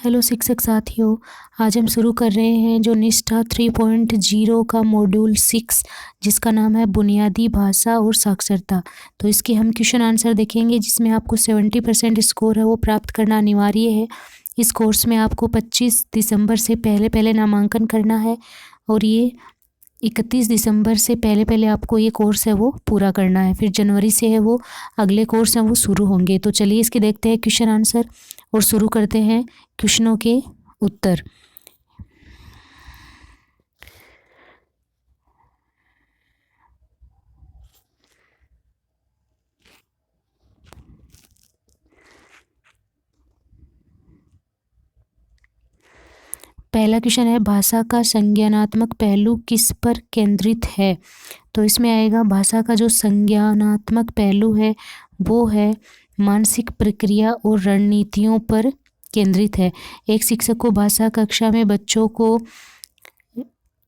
Hello शिक्षक साथियों, आज हम शुरू कर रहे हैं जो निष्ठा 3.0 का मॉड्यूल 6 जिसका नाम है बुनियादी भाषा और साक्षरता। तो इसके हम क्वेश्चन आंसर देखेंगे जिसमें आपको 70% स्कोर है वो प्राप्त करना अनिवार्य है। इस कोर्स में आपको 25 दिसंबर से पहले नामांकन करना है और ये 31 दिसंबर से पहले आपको ये कोर्स है वो पूरा करना है। फिर जनवरी से है वो अगले कोर्स हैं वो शुरू होंगे। तो चलिए इसके देखते हैं क्वेश्चन आंसर और शुरू करते हैं क्वेश्चनों के उत्तर। पहला क्वेश्चन है, भाषा का संज्ञानात्मक पहलू किस पर केंद्रित है? तो इसमें आएगा भाषा का जो संज्ञानात्मक पहलू है वो है मानसिक प्रक्रिया और रणनीतियों पर केंद्रित है। एक शिक्षक को भाषा कक्षा में बच्चों को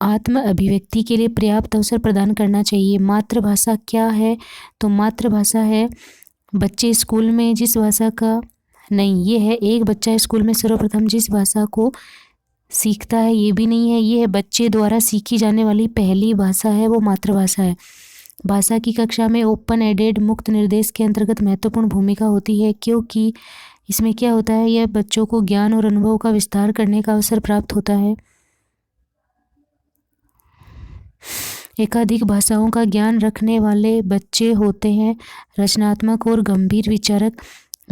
आत्म अभिव्यक्ति के लिए पर्याप्त अवसर प्रदान करना चाहिए। मातृभाषा क्या है? तो मातृभाषा है बच्चे स्कूल में जिस भाषा का नहीं, ये है एक बच्चा स्कूल में सर्वप्रथम जिस भाषा को सीखता है, ये भी नहीं है, ये है बच्चे द्वारा सीखी जाने वाली पहली भाषा है वो मातृभाषा है। भाषा की कक्षा में ओपन एडेड मुक्त निर्देश के अंतर्गत महत्वपूर्ण भूमिका होती है क्योंकि इसमें क्या होता है, यह बच्चों को ज्ञान और अनुभव का विस्तार करने का अवसर प्राप्त होता है। एकाधिक भाषाओं का ज्ञान रखने वाले बच्चे होते हैं रचनात्मक और गंभीर विचारक।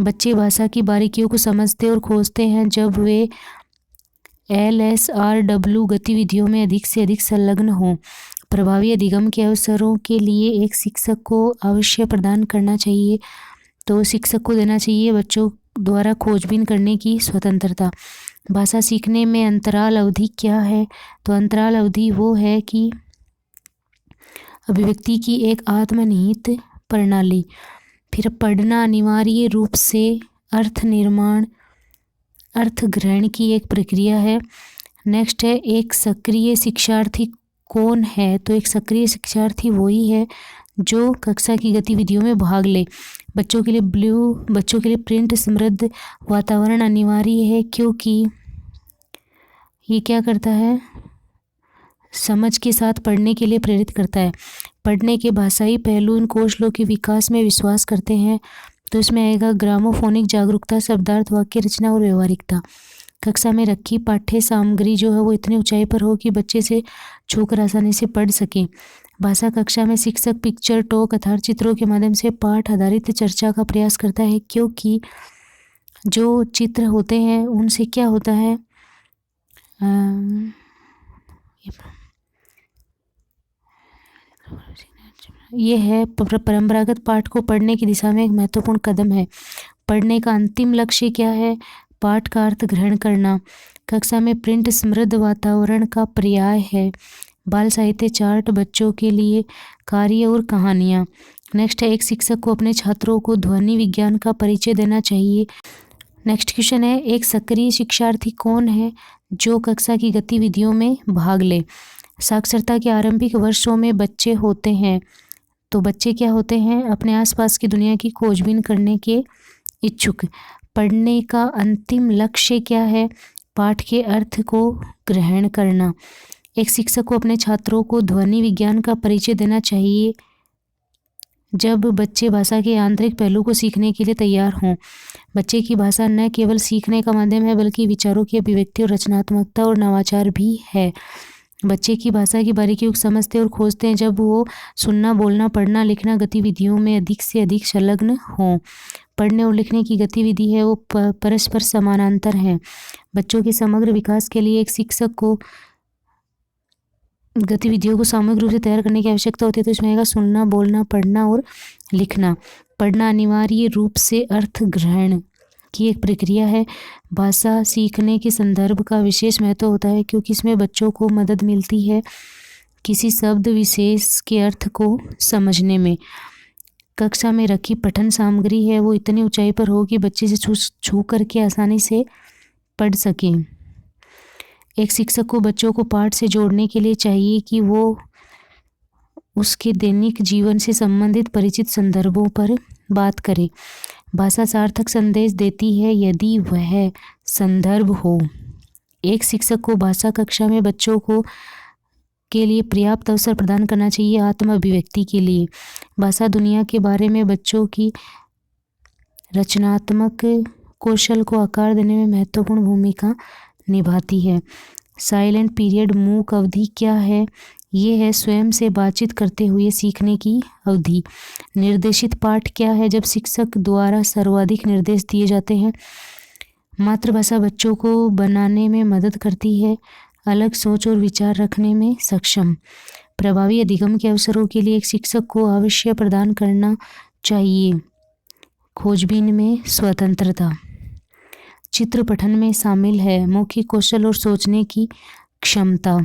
बच्चे भाषा की बारीकियों को समझते और खोजते हैं जब वे LSRW गतिविधियों में अधिक से अधिक संलग्न हों। प्रभावी अधिगम के अवसरों के लिए एक शिक्षक को अवश्य प्रदान करना चाहिए। तो शिक्षक को देना चाहिए बच्चों द्वारा खोजबीन करने की स्वतंत्रता। भाषा सीखने में अंतराल अवधि क्या है? तो अंतराल अवधि वो है कि अभिव्यक्ति की एक आत्मनिहित प्रणाली। फिर पढ़ना अनिवार्य रूप से अर्थ निर्माण अर्थ ग्रहण की एक प्रक्रिया है। नेक्स्ट है, एक सक्रिय शिक्षार्थी कौन है? तो एक सक्रिय शिक्षार्थी वही है जो कक्षा की गतिविधियों में भाग ले। बच्चों के लिए प्रिंट समृद्ध वातावरण अनिवार्य है क्योंकि ये क्या करता है, समझ के साथ पढ़ने के लिए प्रेरित करता है। पढ़ने के भाषाई पहलू इन कौशलों के विकास में विश्वास करते हैं। तो इसमें आएगा ग्रामोफोनिक जागरूकता, शब्दार्थ, वाक्य रचना और व्यवहारिकता। कक्षा में रखी पाठ्य सामग्री जो है वो इतनी ऊंचाई पर हो कि बच्चे से छूकर आसानी से पढ़ सकें। भाषा कक्षा में शिक्षक पिक्चर टॉक अर्थात चित्रों के माध्यम से पाठ आधारित चर्चा का प्रयास करता है क्योंकि जो चित्र होते हैं उनसे क्या होता है, ये है परंपरागत पाठ को पढ़ने की दिशा में एक महत्वपूर्ण कदम है। पढ़ने का अंतिम लक्ष्य क्या है? पाठ का अर्थ ग्रहण करना। कक्षा में प्रिंट समृद्ध वातावरण का पर्याय है। बाल साहित्य चार्ट, बच्चों के लिए कार्य और कहानियाँ। नेक्स्ट है, एक शिक्षक को अपने छात्रों को ध्वनि विज्ञान का परिचय देना चाहिए। नेक्स्ट क्वेश्चन है, एक सक्रिय शिक्षार्थी कौन है जो कक्षा की गतिविधियों में भाग ले? साक्षरता के आरंभिक वर्षों में बच्चे होते हैं। तो बच्चे क्या होते हैं, अपने आसपास की दुनिया की खोजबीन करने के इच्छुक। पढ़ने का अंतिम लक्ष्य क्या है? पाठ के अर्थ को ग्रहण करना। एक शिक्षक को अपने छात्रों को ध्वनि विज्ञान का परिचय देना चाहिए जब बच्चे भाषा के आंतरिक पहलू को सीखने के लिए तैयार हों। बच्चे की भाषा न केवल सीखने का माध्यम है बल्कि विचारों की अभिव्यक्ति और रचनात्मकता और नवाचार भी है। बच्चे की भाषा की बारीकियों को समझते और खोजते हैं जब वो सुनना, बोलना, पढ़ना, लिखना गतिविधियों में अधिक से अधिक संलग्न हों। पढ़ने और लिखने की गतिविधि है वो परस्पर समानांतर हैं। बच्चों के समग्र विकास के लिए एक शिक्षक को गतिविधियों को सामूहिक रूप से तैयार करने की आवश्यकता होती है। तो इसमें आएगा सुनना, बोलना, पढ़ना और लिखना। पढ़ना अनिवार्य रूप से अर्थ ग्रहण की एक प्रक्रिया है। भाषा सीखने के संदर्भ का विशेष महत्व होता है क्योंकि इसमें बच्चों को मदद मिलती है किसी शब्द विशेष के अर्थ को समझने में। कक्षा में रखी पठन सामग्री है वो इतनी ऊंचाई पर हो कि बच्चे से छू करके आसानी से पढ़ सकें। एक शिक्षक को बच्चों को पाठ से जोड़ने के लिए चाहिए कि वो उसके दैनिक जीवन से संबंधित परिचित संदर्भों पर बात करे। भाषा सार्थक संदेश देती है यदि वह संदर्भ हो। एक शिक्षक को भाषा कक्षा में बच्चों को के लिए पर्याप्त अवसर प्रदान करना चाहिए आत्म अभिव्यक्ति के लिए। भाषा दुनिया के बारे में बच्चों की रचनात्मक कौशल को आकार देने में महत्वपूर्ण भूमिका निभाती है। साइलेंट पीरियड मूक अवधि क्या है? ये है स्वयं से बातचीत करते हुए सीखने की अवधि। निर्देशित पाठ क्या है? जब शिक्षक द्वारा सर्वाधिक निर्देश दिए जाते हैं। मातृभाषा बच्चों को बनाने में मदद करती है, अलग सोच और विचार रखने में सक्षम। प्रभावी अधिगम के अवसरों के लिए एक शिक्षक को अवश्य प्रदान करना चाहिए। खोजबीन में स्वतंत्रता चित्र पठन में शामिल है। मौखिक कौशल और सोचने की क्षमता।